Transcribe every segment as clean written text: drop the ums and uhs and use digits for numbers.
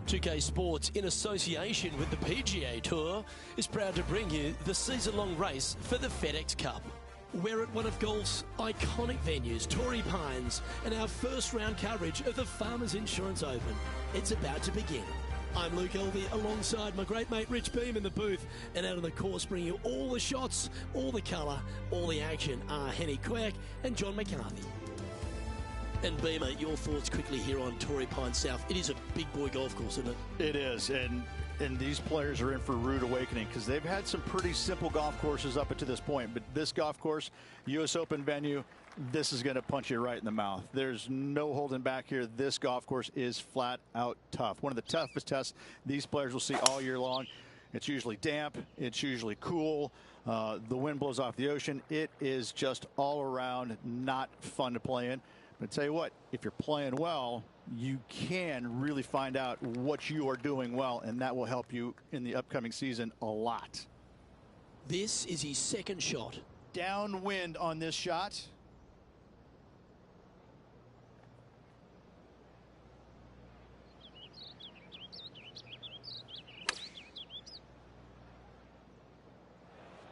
2K Sports, in association with the PGA Tour, is proud to bring you the season-long race for the FedEx Cup. We're at one of golf's iconic venues, Torrey Pines, and our first round coverage of the Farmers Insurance Open. It's about to begin. I'm Luke Elvey alongside my great mate Rich Beam in the booth, and out on the course bringing you all the shots, all the colour, all the action are Henny Quirk and John McCarthy. And Beamer, your thoughts quickly here on Torrey Pines South. It is a big boy golf course, isn't it? It is, and these players are in for a rude awakening because they've had some pretty simple golf courses up to this point. But this golf course, U.S. Open venue, this is going to punch you right in the mouth. There's no holding back here. This golf course is flat out tough. One of the toughest tests these players will see all year long. It's usually damp. It's usually cool. The wind blows off the ocean. It is just all around not fun to play in. But I tell you what, if you're playing well, you can really find out what you are doing well, and that will help you in the upcoming season a lot. This is his second shot. Downwind on this shot.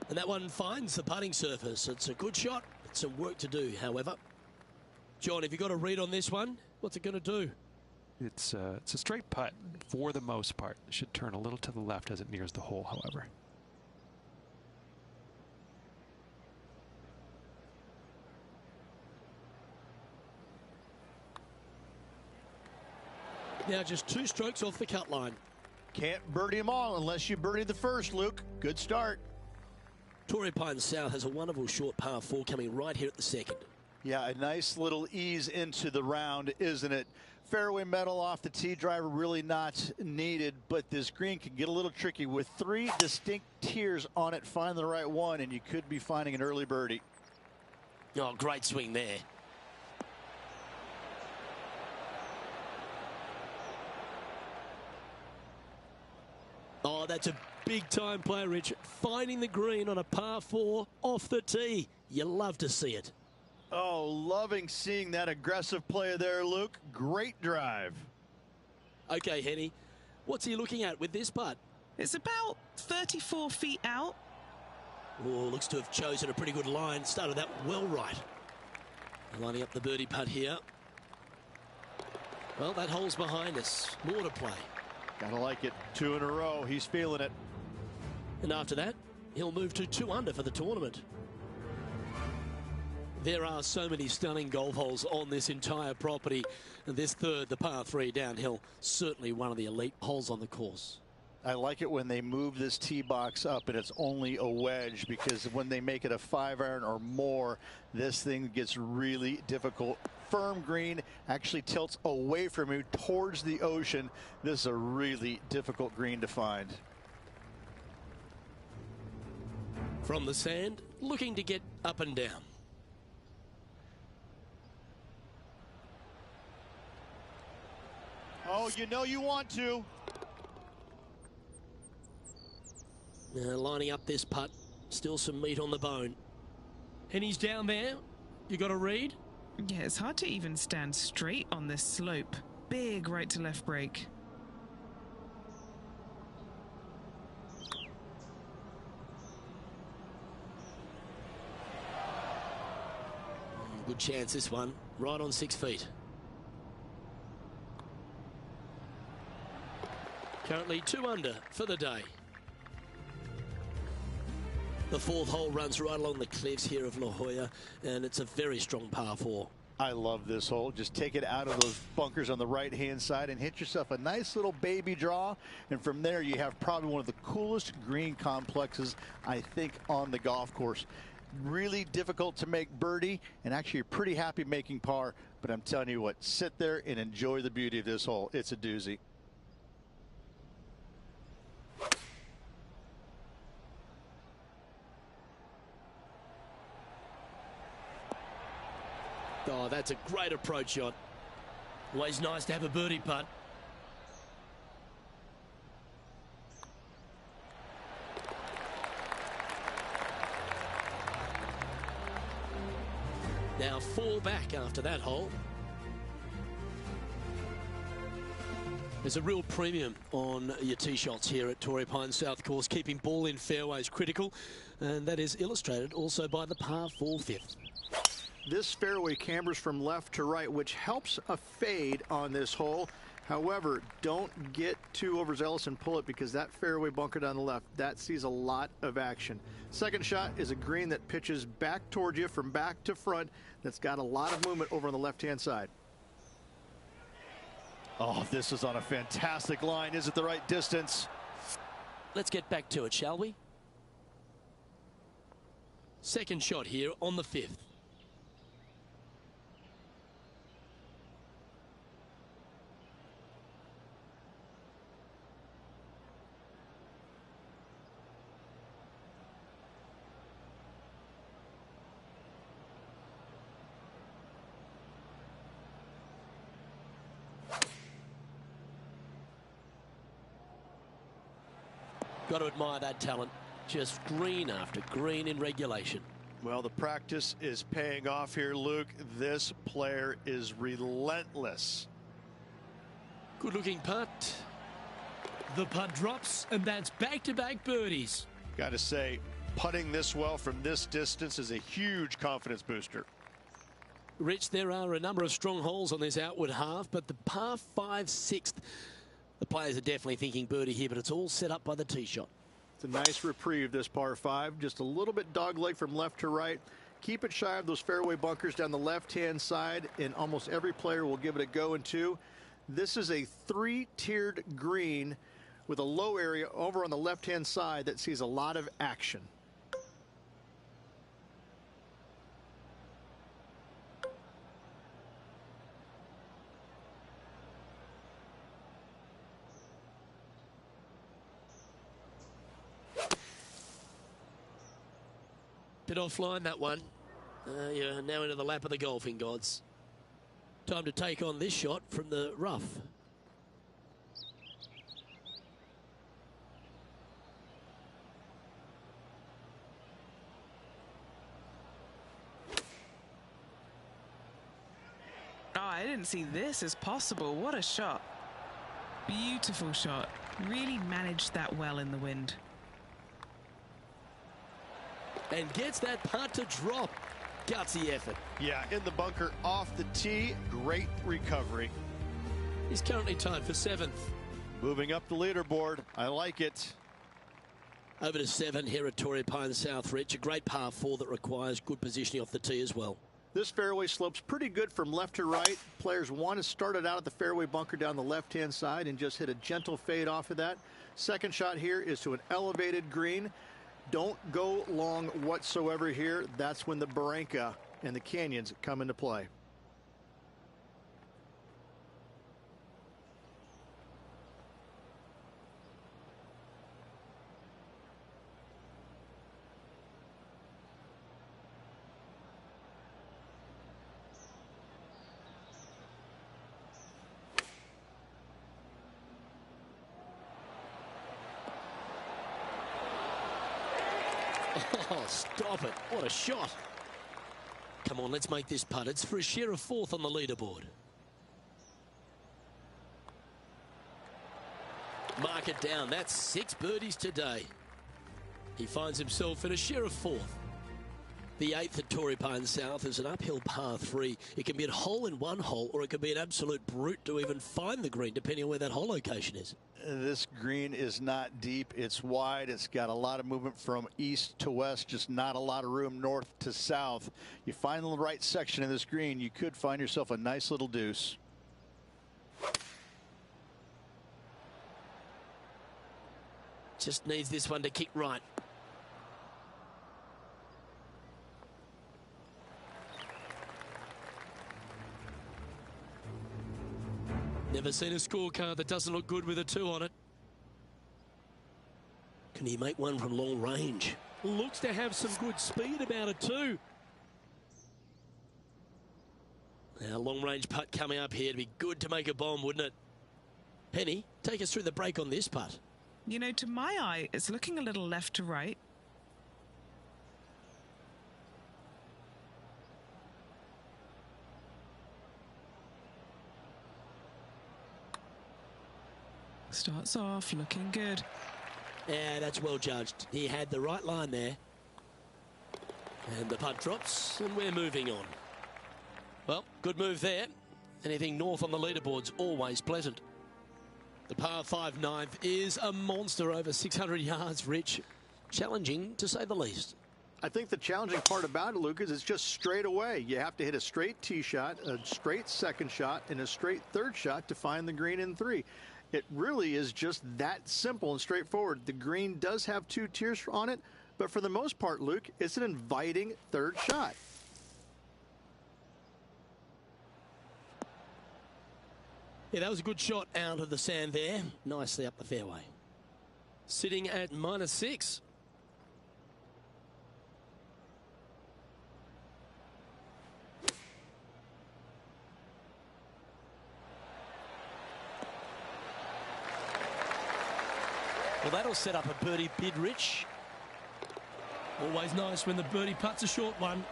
And that one finds the putting surface. It's a good shot. It's some work to do, however. John, have you got a read on this one? What's it going to do? It's a straight putt for the most part. It should turn a little to the left as it nears the hole, however. Now just 2 strokes off the cut line. Can't birdie them all unless you birdie the first, Luke. Good start. Torrey Pines South has a wonderful short par 4 coming right here at the second. Yeah, a nice little ease into the round, isn't it? Fairway metal off the tee, driver really not needed, but this green can get a little tricky with 3 distinct tiers on it. Find the right one, and you could be finding an early birdie. Oh, great swing there. Oh, that's a big-time play, Rich. Finding the green on a par 4 off the tee. You love to see it. Oh, loving seeing that aggressive play there, Luke. Great drive. Okay, Henny, what's he looking at with this putt? It's about 34 feet out. Oh, looks to have chosen a pretty good line. Started that well right. Lining up the birdie putt here. Well, that hole's behind us. More to play. Gotta like it. 2 in a row. He's feeling it. And after that, he'll move to 2 under for the tournament. There are so many stunning golf holes on this entire property. And this third, the par 3 downhill, certainly one of the elite holes on the course. I like it when they move this tee box up and it's only a wedge, because when they make it a 5-iron or more, this thing gets really difficult. Firm green actually tilts away from you towards the ocean. This is a really difficult green to find. From the sand, looking to get up and down. Oh, you know you want to. Now lining up this putt, still some meat on the bone. And he's down there. You got a read? Yeah, it's hard to even stand straight on this slope. Big right to left break. Good chance this one, right on 6 feet. Currently 2 under for the day. The 4th hole runs right along the cliffs here of La Jolla, and it's a very strong par 4. I love this hole. Just take it out of those bunkers on the right-hand side and hit yourself a nice little baby draw. And from there, you have probably one of the coolest green complexes, I think, on the golf course. Really difficult to make birdie, and actually you're pretty happy making par. But I'm telling you what, sit there and enjoy the beauty of this hole. It's a doozy. Oh, that's a great approach shot. Always nice to have a birdie putt. Now 4 back after that hole. There's a real premium on your tee shots here at Torrey Pines South Course, keeping ball in fairways critical, and that is illustrated also by the par 4 fifth. This fairway cambers from left to right, which helps a fade on this hole. However, don't get too overzealous and pull it, because that fairway bunker down the left, that sees a lot of action. Second shot is a green that pitches back towards you from back to front. That's got a lot of movement over on the left-hand side. Oh, this is on a fantastic line. Is it the right distance? Let's get back to it, shall we? Second shot here on the 5th. Got to admire that talent. Just green after green in regulation. Well, the practice is paying off here, Luke. This player is relentless. Good looking putt. The putt drops, and that's back-to-back birdies. Got to say, putting this well from this distance is a huge confidence booster. Rich, there are a number of strong holes on this outward half, but the par 5 6th, the players are definitely thinking birdie here, but it's all set up by the tee shot. It's a nice reprieve, this par 5. Just a little bit dogleg from left to right. Keep it shy of those fairway bunkers down the left-hand side, and almost every player will give it a go in 2. This is a 3-tiered green with a low area over on the left-hand side that sees a lot of action. Bit offline, that one. You're now into the lap of the golfing gods. Time to take on this shot from the rough. Oh, I didn't see this as possible. What a shot. Beautiful shot. Really managed that well in the wind. And gets that putt to drop. Gutsy effort. Yeah, in the bunker off the tee. Great recovery. He's currently tied for 7th. Moving up the leaderboard. I like it. Over to 7 here at Torrey Pines South, Rich. A great par 4 that requires good positioning off the tee as well. This fairway slopes pretty good from left to right. Players want to start it out at the fairway bunker down the left-hand side and just hit a gentle fade off of that. Second shot here is to an elevated green. Don't go long whatsoever here. That's when the barranca and the canyons come into play. Oh, stop it. What a shot. Come on, let's make this putt. It's for a share of 4th on the leaderboard. Mark it down. That's 6 birdies today. He finds himself in a share of 4th. The 8th at Torrey Pines South is an uphill par 3. It can be a hole in one hole, or it can be an absolute brute to even find the green, depending on where that hole location is. This green is not deep. It's wide. It's got a lot of movement from east to west, just not a lot of room north to south. You find the right section of this green, you could find yourself a nice little deuce. Just needs this one to kick right. Never seen a scorecard that doesn't look good with a 2 on it. Can he make one from long range? Looks to have some good speed about it too. Now, long range putt coming up here. To be good to make a bomb, wouldn't it? Penny, take us through the break on this putt. You know, to my eye, it's looking a little left to right. Starts off looking good. Yeah, that's well judged. He had the right line there. And the putt drops, and we're moving on. Well, good move there. Anything north on the leaderboard's always pleasant. The par 5 ninth is a monster over 600 yards, Rich. Challenging, to say the least. I think the challenging part about it, Luke, is it's just straight away. You have to hit a straight tee shot, a straight second shot, and a straight third shot to find the green in 3. It really is just that simple and straightforward. The green does have 2 tiers on it, but for the most part, Luke, it's an inviting third shot. Yeah, that was a good shot out of the sand there. Nicely up the fairway. Sitting at -6. Well, that'll set up a birdie bid, Rich. Always nice when the birdie putt's a short one.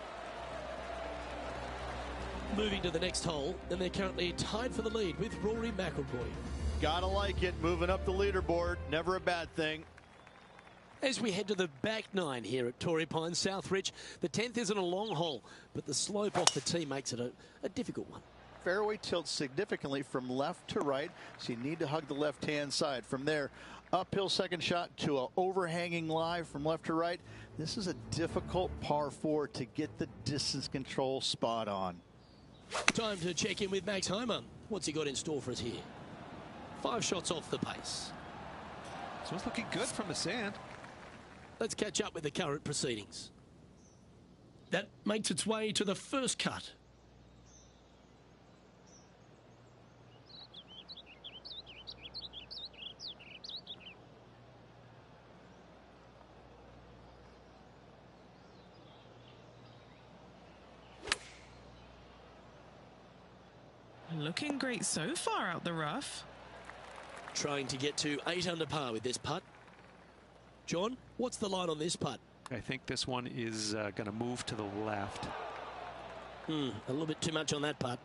Moving to the next hole, and they're currently tied for the lead with Rory McIlroy. Gotta like it, moving up the leaderboard, never a bad thing. As we head to the back 9 here at Torrey Pines South, Rich, the 10th isn't a long hole, but the slope off the tee makes it a difficult one. Fairway tilts significantly from left to right, so you need to hug the left-hand side. From there, uphill second shot to an overhanging lie from left to right. This is a difficult par 4 to get the distance control spot on. Time to check in with Max Homer. What's he got in store for us here? 5 shots off the pace. So it's looking good from the sand. Let's catch up with the current proceedings. That makes its way to the first cut. Looking great so far out the rough. Trying to get to 8 under par with this putt. John, what's the line on this putt? I think this one is going to move to the left. A little bit too much on that putt.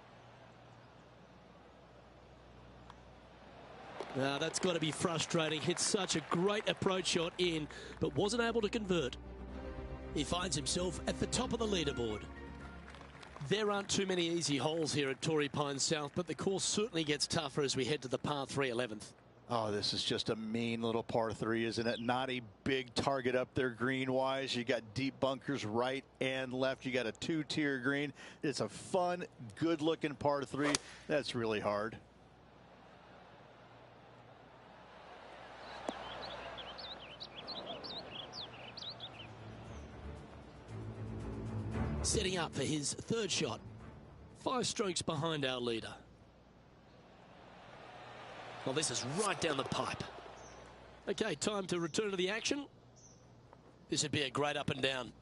That's got to be frustrating. Hit such a great approach shot in, but wasn't able to convert. He finds himself at the top of the leaderboard. There aren't too many easy holes here at Torrey Pines South, but the course certainly gets tougher as we head to the par 3 11th. Oh, this is just a mean little par 3, isn't it? Not a big target up there green-wise. You got deep bunkers right and left. You got a 2-tier green. It's a fun, good-looking par 3. That's really hard. Setting up for his third shot. 5 strokes behind our leader. Well, this is right down the pipe. Okay, time to return to the action. This would be a great up and down.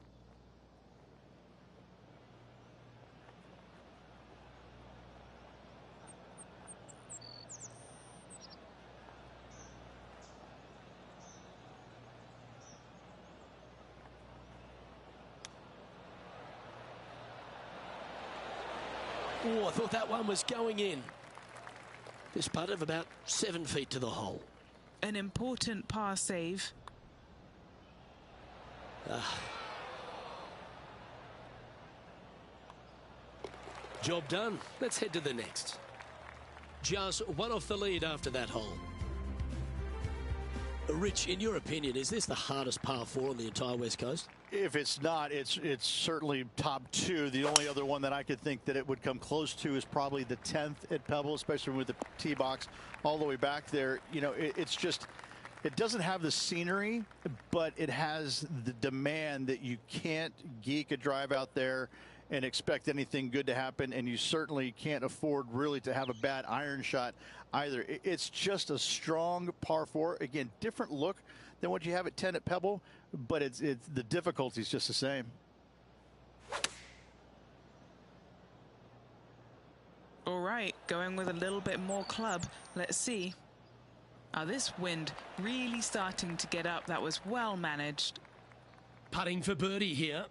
Oh, I thought that one was going in. This putt of about 7 feet to the hole. An important par save. Job done. Let's head to the next. Just one off the lead after that hole. Rich, in your opinion, is this the hardest par 4 on the entire West Coast? If it's not, it's certainly top 2. The only other one that I could think that it would come close to is probably the 10th at Pebble, especially with the tee box all the way back there. You know, it's just, it doesn't have the scenery, but it has the demand that you can't geek a drive out there and expect anything good to happen, and you certainly can't afford really to have a bad iron shot either. It's just a strong par 4. Again, different look than what you have at 10 at Pebble, but it's the difficulty is just the same. All right, going with a little bit more club. Let's see. This wind really starting to get up. That was well managed. Putting for birdie here.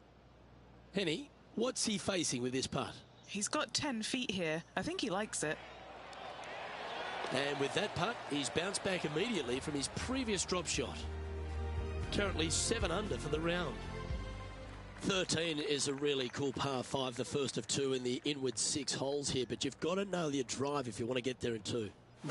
Henny, what's he facing with this putt? He's got 10 feet here. I think he likes it. And with that putt, he's bounced back immediately from his previous drop shot. Currently 7 under for the round. 13 is a really cool par 5, the first of 2 in the inward 6 holes here, but you've got to nail your drive if you want to get there in 2.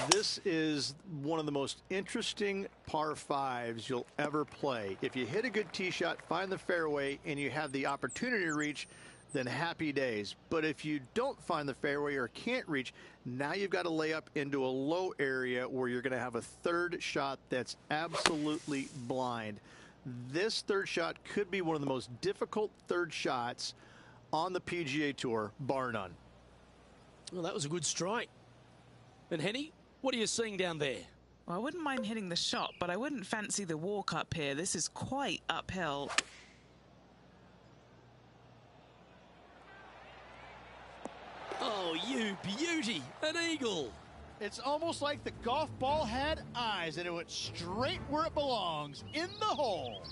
This is one of the most interesting par 5s you'll ever play. If you hit a good tee shot, find the fairway, and you have the opportunity to reach, then happy days. But if you don't find the fairway or can't reach, now you've got to lay up into a low area where you're going to have a third shot that's absolutely blind. This third shot could be one of the most difficult third shots on the PGA Tour, bar none. Well, that was a good strike. And Henny, what are you seeing down there? Well, I wouldn't mind hitting the shot, but I wouldn't fancy the walk up here. This is quite uphill. Oh, you beauty, an eagle. It's almost like the golf ball had eyes and it went straight where it belongs, in the hole.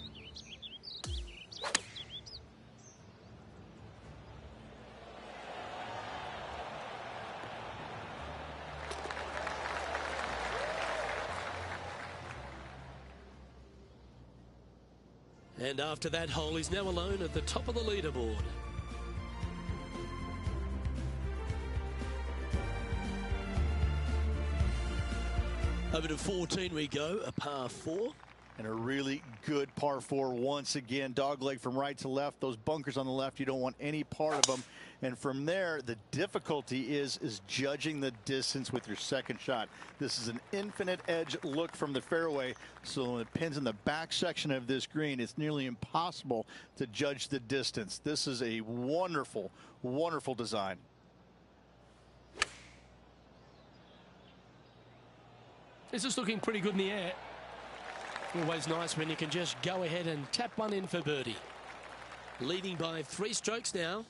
And after that hole, he's now alone at the top of the leaderboard. Over to 14 we go, a par 4. And a really good par 4 once again. Dogleg from right to left. Those bunkers on the left, you don't want any part of them. And from there, the difficulty is judging the distance with your second shot. This is an infinite edge look from the fairway. So when it pins in the back section of this green, it's nearly impossible to judge the distance. This is a wonderful, wonderful design. This is looking pretty good in the air. Always nice when you can just go ahead and tap one in for birdie. Leading by 3 strokes now.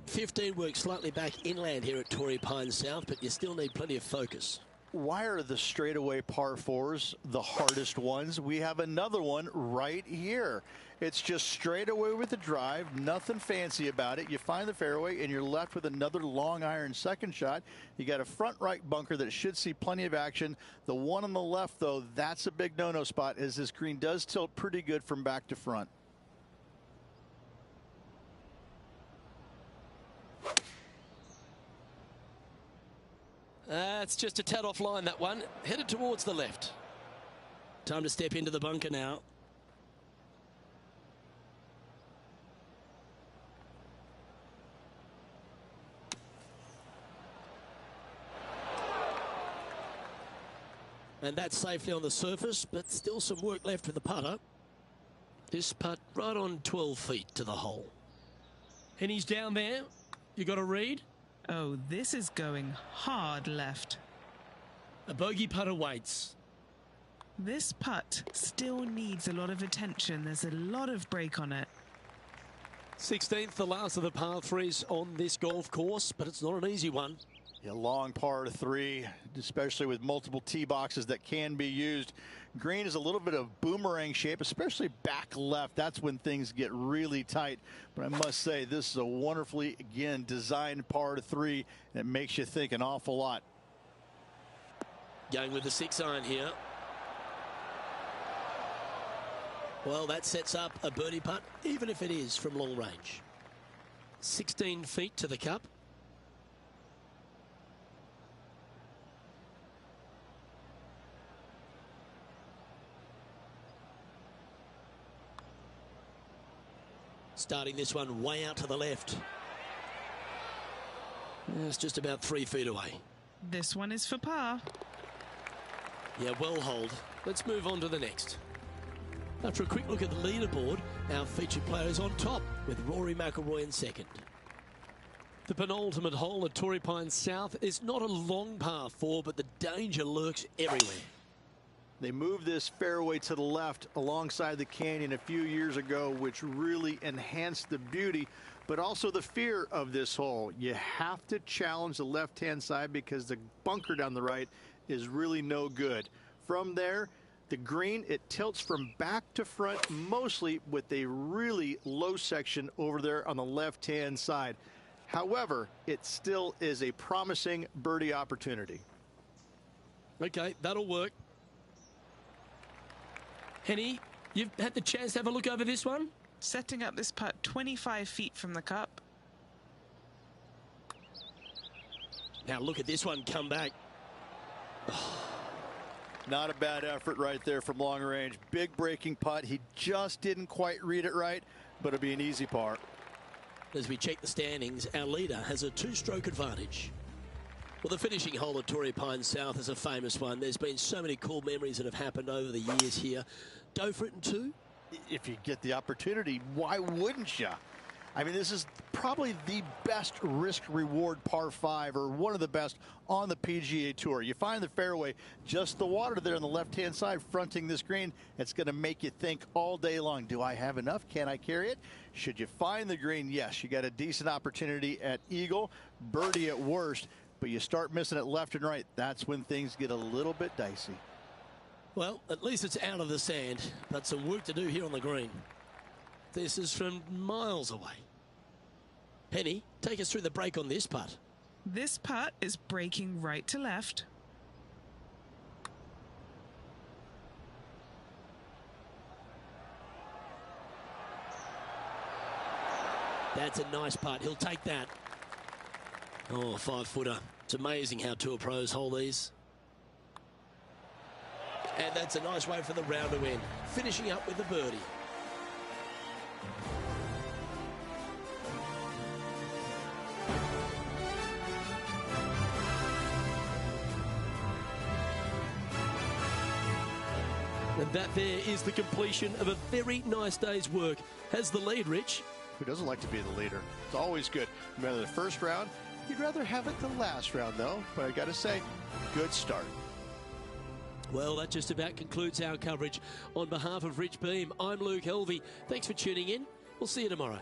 15 works slightly back inland here at Torrey Pines South, but you still need plenty of focus. Why are the straightaway par 4s the hardest ones? We have another one right here. It's just straight away with the drive, nothing fancy about it. You find the fairway and you're left with another long iron second shot. You got a front right bunker that should see plenty of action. The one on the left, though, that's a big no-no spot, as this green does tilt pretty good from back to front. It's just a tad off line, that one. Headed towards the left. Time to step into the bunker now. And that's safely on the surface, but still some work left with the putter. This putt right on 12 feet to the hole. And he's down there. You got a read? Oh, this is going hard left. A bogey putt awaits. This putt still needs a lot of attention. There's a lot of break on it. 16th, the last of the par 3s on this golf course, but it's not an easy one. A long par 3, especially with multiple tee boxes that can be used. Green is a little bit of boomerang shape, especially back left. That's when things get really tight. But I must say, this is a wonderfully, again, designed par 3 that makes you think an awful lot. Going with the 6 iron here. Well, that sets up a birdie putt, even if it is from long range. 16 feet to the cup. Starting this one way out to the left. It's just about 3 feet away. This one is for par. Yeah, well hold. Let's move on to the next. After a quick look at the leaderboard, our featured player is on top with Rory McIlroy in second. The penultimate hole at Torrey Pines South is not a long par 4, but the danger lurks everywhere. They moved this fairway to the left alongside the canyon a few years ago, which really enhanced the beauty, but also the fear of this hole. You have to challenge the left-hand side because the bunker down the right is really no good. From there, the green, it tilts from back to front mostly with a really low section over there on the left-hand side. However, it still is a promising birdie opportunity. Okay, that'll work. Henny, you've had the chance to have a look over this one? Setting up this putt 25 feet from the cup. Now look at this one come back. Not a bad effort right there from long range. Big breaking putt. He just didn't quite read it right, but it'll be an easy par. As we check the standings, our leader has a 2-stroke advantage. Well, the finishing hole at Torrey Pines South is a famous one. There's been so many cool memories that have happened over the years here. Go for it in 2? If you get the opportunity, why wouldn't you? I mean, this is probably the best risk-reward par 5, or one of the best on the PGA Tour. You find the fairway, just the water there on the left-hand side fronting this green. It's going to make you think all day long, do I have enough? Can I carry it? Should you find the green? Yes, you got a decent opportunity at Eagle, birdie at worst, but you start missing it left and right. That's when things get a little bit dicey. Well, at least it's out of the sand, but some work to do here on the green. This is from miles away. Penny, take us through the break on this putt. This putt is breaking right to left. That's a nice putt. He'll take that. Oh, 5-footer. It's amazing how tour pros hold these. And that's a nice way for the round to end. Finishing up with the birdie. And that there is the completion of a very nice day's work. Has the lead, Rich. Who doesn't like to be the leader? It's always good. No matter the first round, you'd rather have it the last round, though. But I got to say, good start. Well, that just about concludes our coverage. On behalf of Rich Beam, I'm Luke Helvey. Thanks for tuning in. We'll see you tomorrow.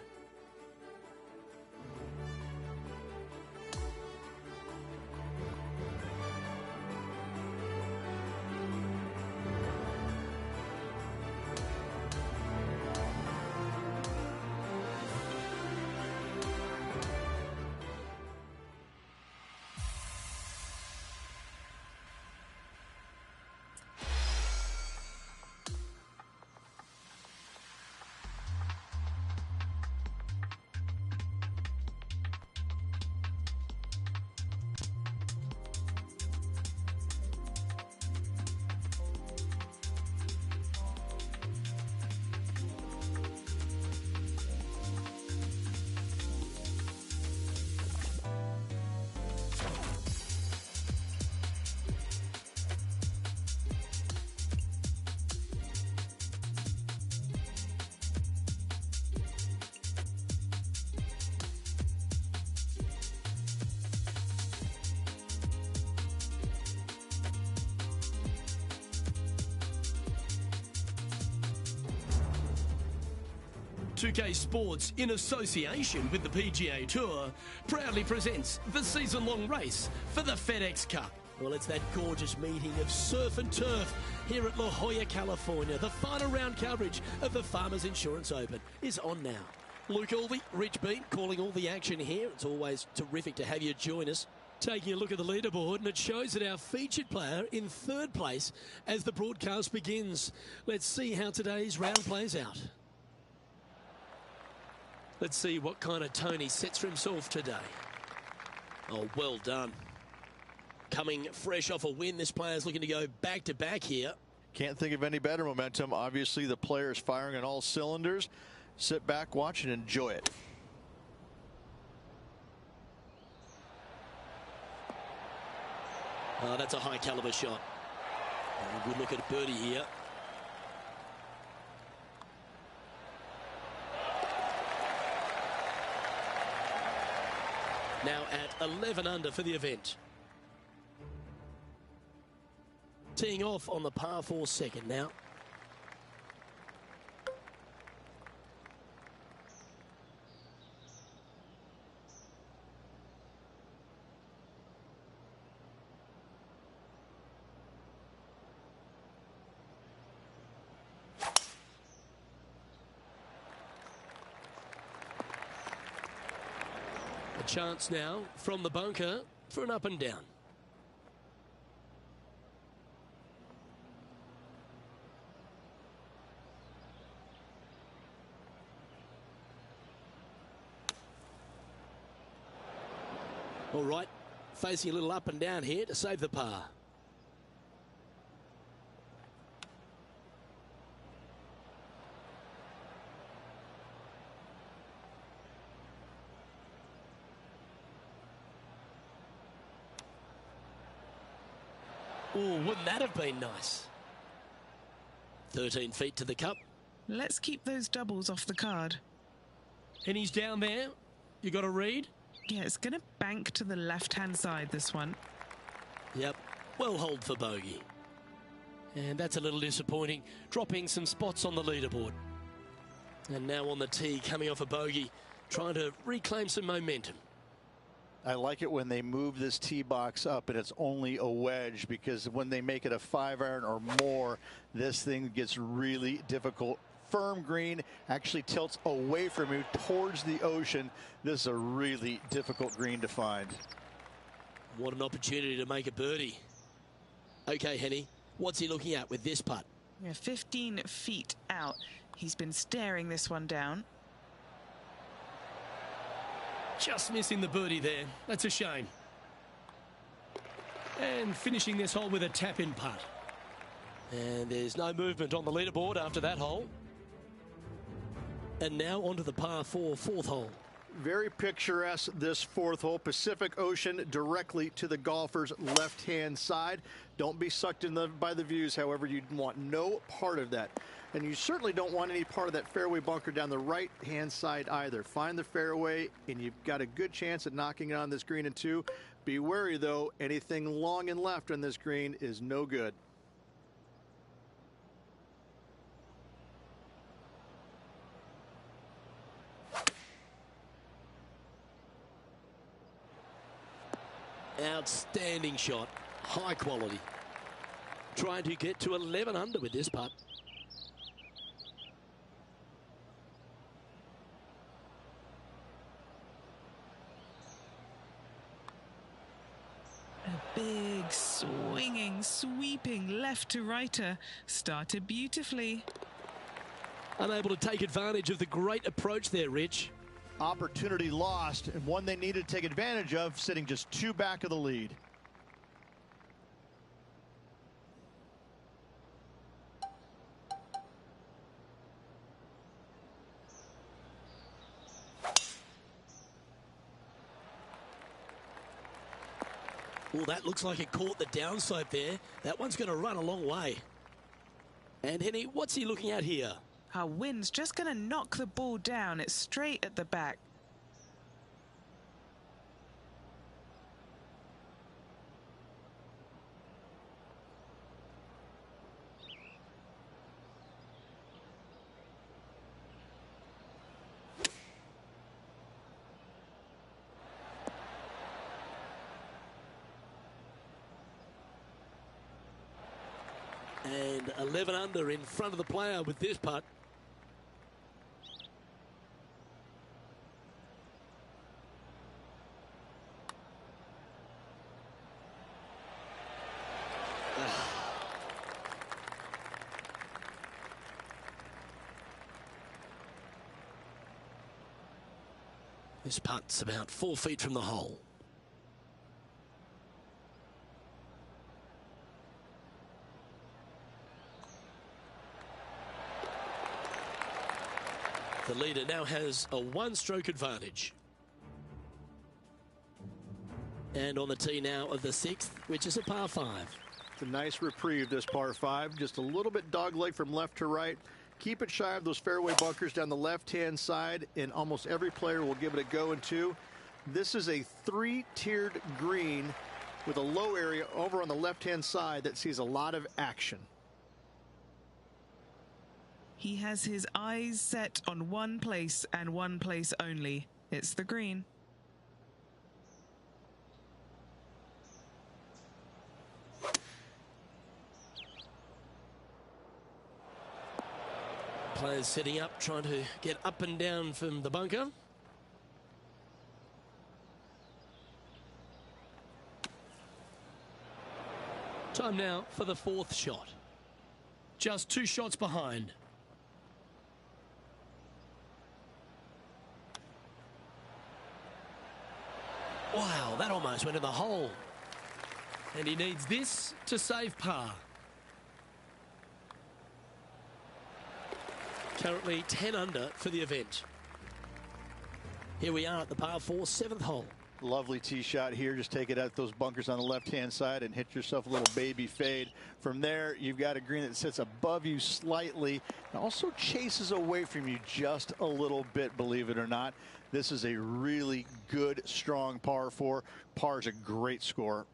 .2K Sports, in association with the PGA Tour, proudly presents the season-long race for the FedEx Cup. Well, it's that gorgeous meeting of surf and turf here at La Jolla, California. The final round coverage of the Farmers Insurance Open is on now. Luke Elvey, Rich Beam, calling all the action here. It's always terrific to have you join us. Taking a look at the leaderboard, and it shows that our featured player in 3rd place as the broadcast begins. Let's see how today's round plays out. Let's see what kind of tone he sets for himself today. Oh, well done. Coming fresh off a win, this player's looking to go back-to-back here. Can't think of any better momentum. Obviously, the player is firing on all cylinders. Sit back, watch, and enjoy it. Oh, that's a high-caliber shot. Oh, good look at birdie here. Now at 11 under for the event. Teeing off on the par 4 second now. chance now from the bunker for an up and down. All right, facing a little up and down here to save the par. Oh, wouldn't that have been nice? 13 feet to the cup. Let's keep those doubles off the card. And he's down there. You got to read? Yeah, it's going to bank to the left-hand side, this one. Yep, well hold for bogey. And that's a little disappointing, dropping some spots on the leaderboard. And now on the tee, coming off a bogey, trying to reclaim some momentum. I like it when they move this tee box up and it's only a wedge, because when they make it a 5-iron or more, this thing gets really difficult. Firm green, actually tilts away from you towards the ocean. This is a really difficult green to find. What an opportunity to make a birdie. Okay, Henny, what's he looking at with this putt? Yeah, 15 feet out. He's been staring this one down. Just missing the birdie there. That's a shame. And finishing this hole with a tap-in putt. And there's no movement on the leaderboard after that hole. And now onto the par 4 fourth hole. Very picturesque, this fourth hole. Pacific Ocean directly to the golfer's left-hand side. Don't be sucked in by the views, however. You want no part of that. And you certainly don't want any part of that fairway bunker down the right-hand side either. Find the fairway, and you've got a good chance at knocking it on this green in 2. Be wary, though. Anything long and left on this green is no good. Outstanding shot. High quality. Trying to get to 11 under with this putt. A big, swinging, sweeping left to righter. Started beautifully. Unable to take advantage of the great approach there, Rich. Opportunity lost, and one they needed to take advantage of, sitting just 2 back of the lead. Well, that looks like it caught the downslope there. That one's going to run a long way. And Henny, what's he looking at here? Our wind's just going to knock the ball down. It's straight at the back. And 11 under in front of the player with this putt. This putt's about 4 feet from the hole. The leader now has a 1-stroke advantage. And on the tee now of the 6th, which is a par 5. It's a nice reprieve, this par 5. Just a little bit dogleg from left to right. Keep it shy of those fairway bunkers down the left-hand side, and almost every player will give it a go in 2. This is a 3-tiered green with a low area over on the left-hand side that sees a lot of action. He has his eyes set on one place and one place only. It's the green. Players setting up, trying to get up and down from the bunker. Time now for the fourth shot. Just 2 shots behind. Wow, that almost went in the hole. And he needs this to save par. Currently 10 under for the event. Here we are at the par 4, 7th hole. Lovely tee shot here. Just take it out those bunkers on the left-hand side and hit yourself a little baby fade. From there, you've got a green that sits above you slightly and also chases away from you just a little bit, believe it or not. This is a really good, strong par 4. Par is a great score.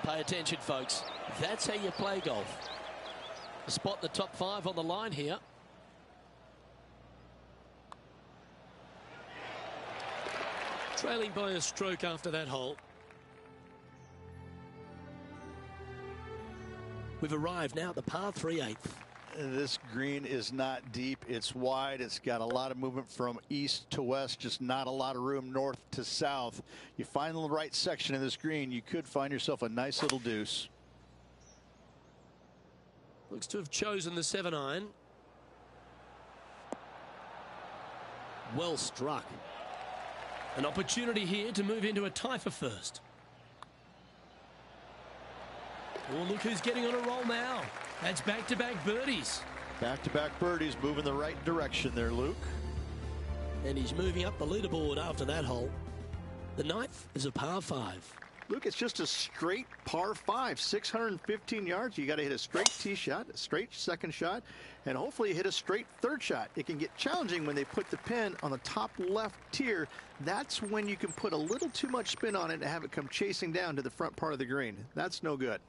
Pay attention, folks. That's how you play golf. Spot the top 5 on the line here. Trailing by a stroke after that hole. We've arrived now at the par 3/8. This green is not deep. It's wide. It's got a lot of movement from east to west, just not a lot of room north to south. You find the right section of this green, you could find yourself a nice little deuce. Looks to have chosen the 7-iron. Well struck. An opportunity here to move into a tie for first. Oh, look who's getting on a roll now. That's back-to-back birdies. Back-to-back birdies, moving the right direction there, Luke. And he's moving up the leaderboard after that hole. The 9th is a par 5. Luke, it's just a straight par 5, 615 yards. You got to hit a straight tee shot, a straight second shot, and hopefully you hit a straight third shot. It can get challenging when they put the pin on the top left tier. That's when you can put a little too much spin on it and have it come chasing down to the front part of the green. That's no good.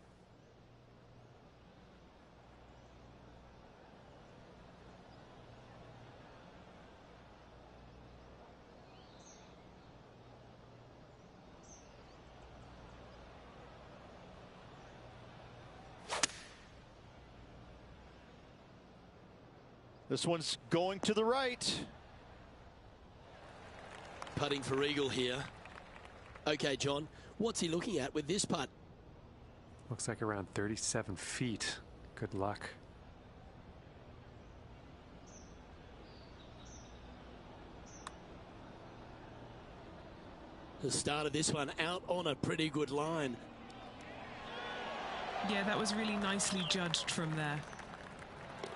This one's going to the right. Putting for eagle here. Okay, John, what's he looking at with this putt? Looks like around 37 feet. Good luck. The start of this one out on a pretty good line. Yeah, that was really nicely judged from there.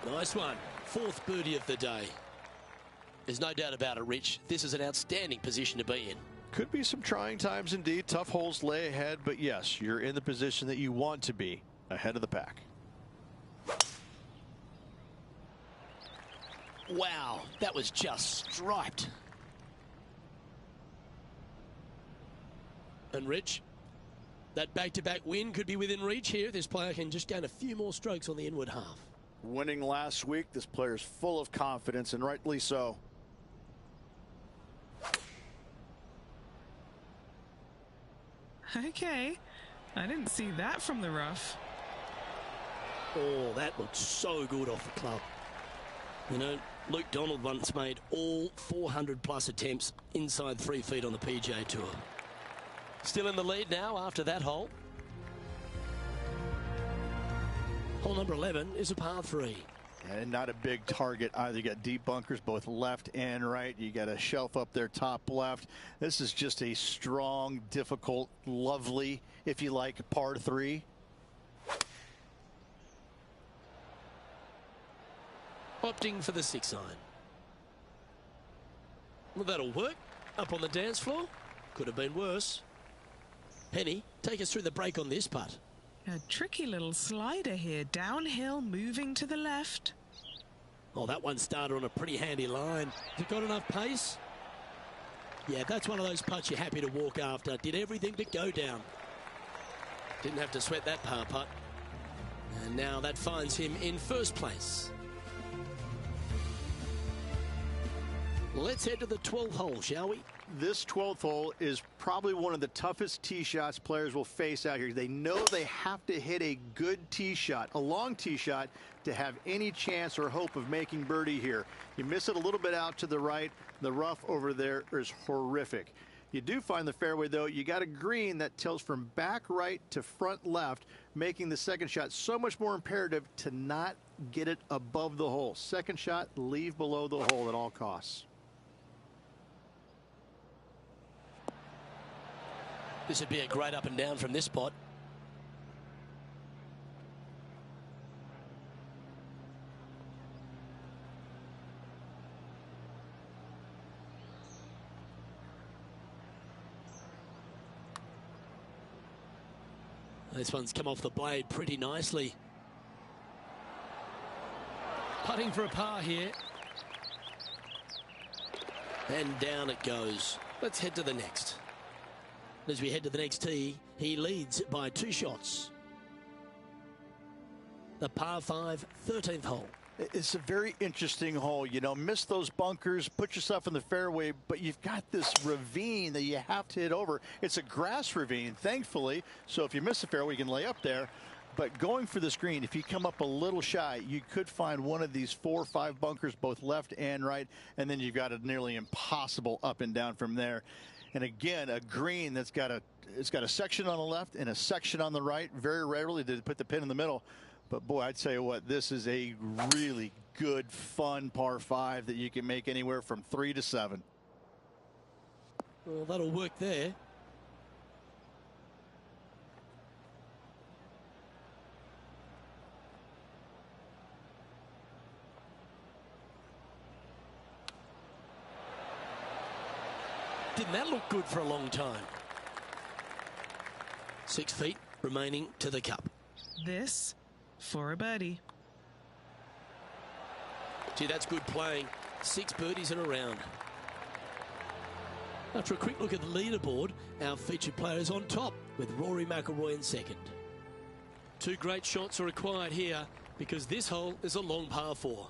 Nice one. 4th birdie of the day. There's no doubt about it, Rich. This is an outstanding position to be in. Could be some trying times indeed. Tough holes lay ahead, but yes, you're in the position that you want to be, ahead of the pack. Wow, that was just striped. And Rich, that back-to-back win could be within reach here if this player can just gain a few more strokes on the inward half. Winning last week, this player's full of confidence, and rightly so. Okay, I didn't see that from the rough. Oh, that looked so good off the club. You know, Luke Donald once made all 400-plus attempts inside 3 feet on the PGA Tour. Still in the lead now after that hole. Hole number 11 is a par 3. And not a big target either. You got deep bunkers both left and right. You got a shelf up there top left. This is just a strong, difficult, lovely, if you like, par 3. Opting for the 6-iron. Well, that'll work. Up on the dance floor. Could have been worse. Penny, take us through the break on this putt. A tricky little slider here, downhill, moving to the left. Oh, that one started on a pretty handy line. Has it got enough pace? Yeah, that's one of those putts you're happy to walk after. Did everything but go down. Didn't have to sweat that par putt. And now that finds him in first place. Let's head to the 12th hole, shall we? This 12th hole is probably one of the toughest tee shots players will face out here. They know they have to hit a good tee shot, a long tee shot, to have any chance or hope of making birdie here. You miss it a little bit out to the right. The rough over there is horrific. You do find the fairway, though. You got a green that tilts from back right to front left, making the second shot so much more imperative to not get it above the hole. Second shot, leave below the hole at all costs. This would be a great up and down from this spot. This one's come off the blade pretty nicely. Putting for a par here. And down it goes. Let's head to the next. As we head to the next tee, he leads by 2 shots. The par 5, 13th hole. It's a very interesting hole. You know, miss those bunkers, put yourself in the fairway, but you've got this ravine that you have to hit over. It's a grass ravine, thankfully, so if you miss the fairway, you can lay up there. But going for this green, if you come up a little shy, you could find one of these 4 or 5 bunkers, both left and right, and then you've got a nearly impossible up and down from there. And again, a green that's got a section on the left and a section on the right. Very rarely did it put the pin in the middle. But boy, I'd tell you what, this is a really good, fun par 5 that you can make anywhere from 3 to 7. Well, that'll work there. Didn't that look good for a long time? 6 feet remaining to the cup. This for a birdie. Gee, that's good playing. 6 birdies in a round. After a quick look at the leaderboard, our featured player is on top with Rory McIlroy in second. 2 great shots are required here because this hole is a long par 4.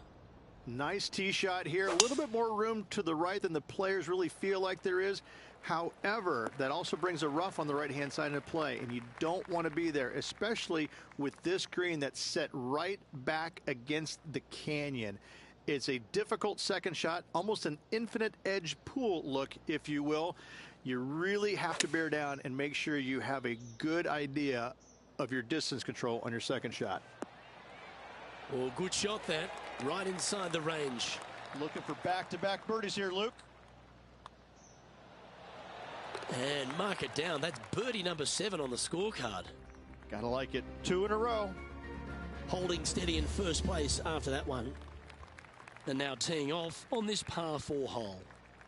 Nice tee shot here. A little bit more room to the right than the players really feel like there is. However, that also brings a rough on the right-hand side into play, and you don't want to be there, especially with this green that's set right back against the canyon. It's a difficult second shot, almost an infinite edge pool look, if you will. You really have to bear down and make sure you have a good idea of your distance control on your second shot. Well, good shot that, right inside the range. Looking for back-to-back birdies here, Luke. And mark it down. That's birdie number 7 on the scorecard. Gotta like it. 2 in a row. Holding steady in first place after that one. And now teeing off on this par 4 hole.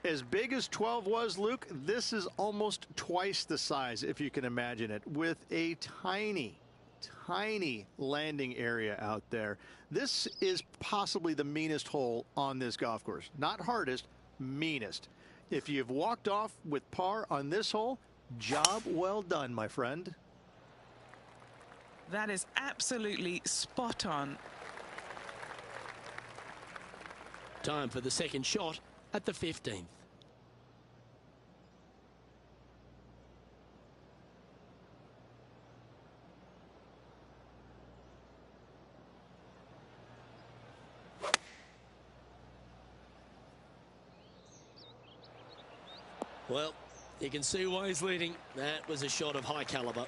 As big as 12 was, Luke, this is almost twice the size, if you can imagine it, with a tiny landing area out there. This is possibly the meanest hole on this golf course. Not hardest, meanest. If you've walked off with par on this hole, job well done, my friend. That is absolutely spot on. Time for the second shot at the 15th. Well, you can see why he's leading. That was a shot of high caliber.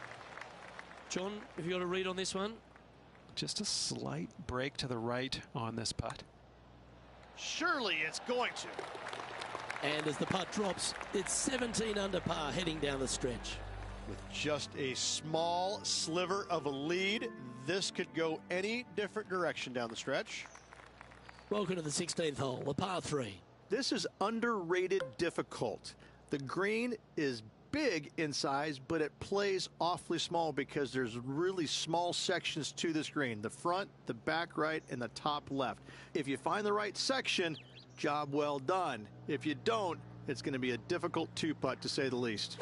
John, have you got a read on this one? Just a slight break to the right on this putt. Surely it's going to. And as the putt drops, it's 17 under par heading down the stretch. With just a small sliver of a lead, this could go any different direction down the stretch. Welcome to the 16th hole, the par 3. This is underrated difficult. The green is big in size, but it plays awfully small because there's really small sections to this green. The front, the back right, and the top left. If you find the right section, job well done. If you don't, it's going to be a difficult 2-putt to say the least.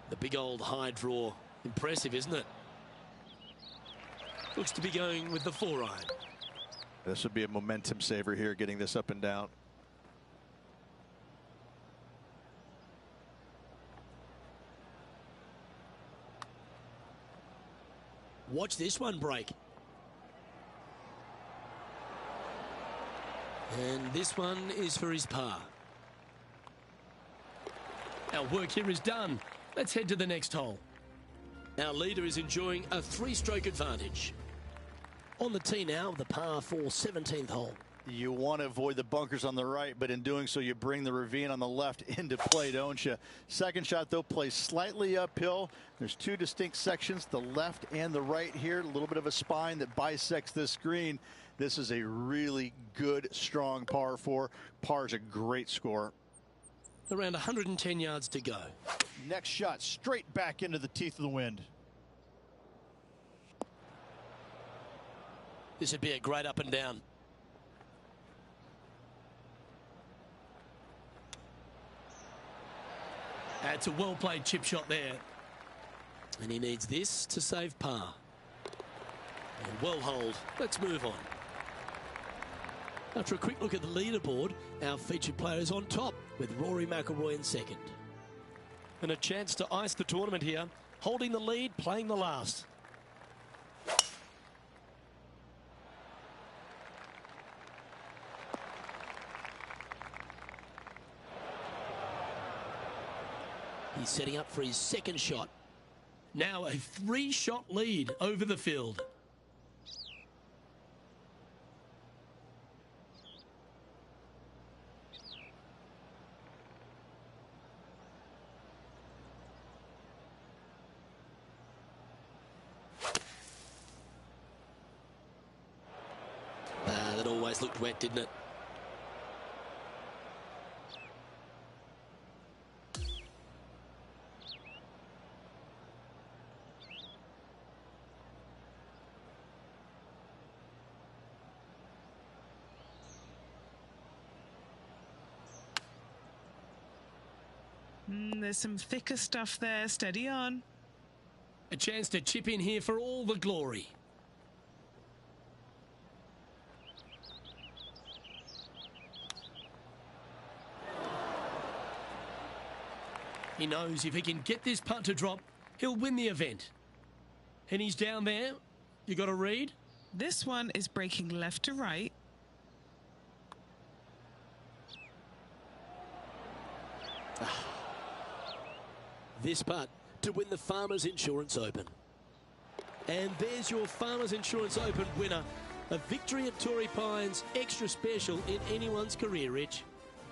The big old high draw. Impressive, isn't it? Looks to be going with the 4-iron. This would be a momentum saver here, getting this up and down. Watch this one break. And this one is for his par. Our work here is done. Let's head to the next hole. Our leader is enjoying a 3-stroke advantage. On the tee now, the par 4 17th hole. You want to avoid the bunkers on the right, but in doing so, you bring the ravine on the left into play, don't you? Second shot, though, plays slightly uphill. There's 2 distinct sections, the left and the right here. A little bit of a spine that bisects this green. This is a really good, strong par 4. Par is a great score. Around 110 yards to go. Next shot, straight back into the teeth of the wind. This would be a great up and down. That's a well-played chip shot there. And he needs this to save par. And well holed. Let's move on. After a quick look at the leaderboard, our featured player is on top with Rory McIlroy in second. And a chance to ice the tournament here. Holding the lead, playing the last. He's setting up for his second shot. Now a 3-shot lead over the field. That always looked wet, didn't it? There's some thicker stuff there. Steady on. A chance to chip in here for all the glory. He knows if he can get this putt to drop, he'll win the event. And he's down there. You got to read. This one is breaking left to right. This putt to win the Farmers Insurance Open. And there's your Farmers Insurance Open winner. A victory at Torrey Pines, extra special in anyone's career, Rich.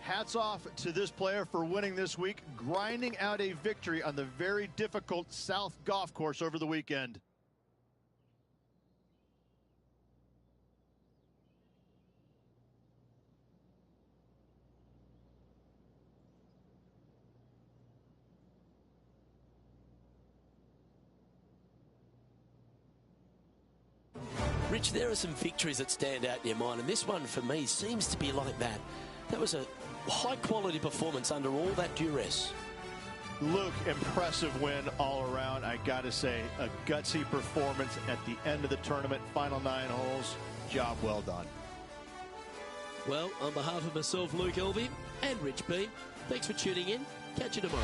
Hats off to this player for winning this week, grinding out a victory on the very difficult South Golf Course over the weekend. Rich, there are some victories that stand out in your mind, and this one for me seems to be like that. That was a high-quality performance under all that duress. Luke, impressive win all around. I got to say, a gutsy performance at the end of the tournament, final 9 holes. Job well done. Well, on behalf of myself, Luke Elvey, and Rich B, thanks for tuning in. Catch you tomorrow.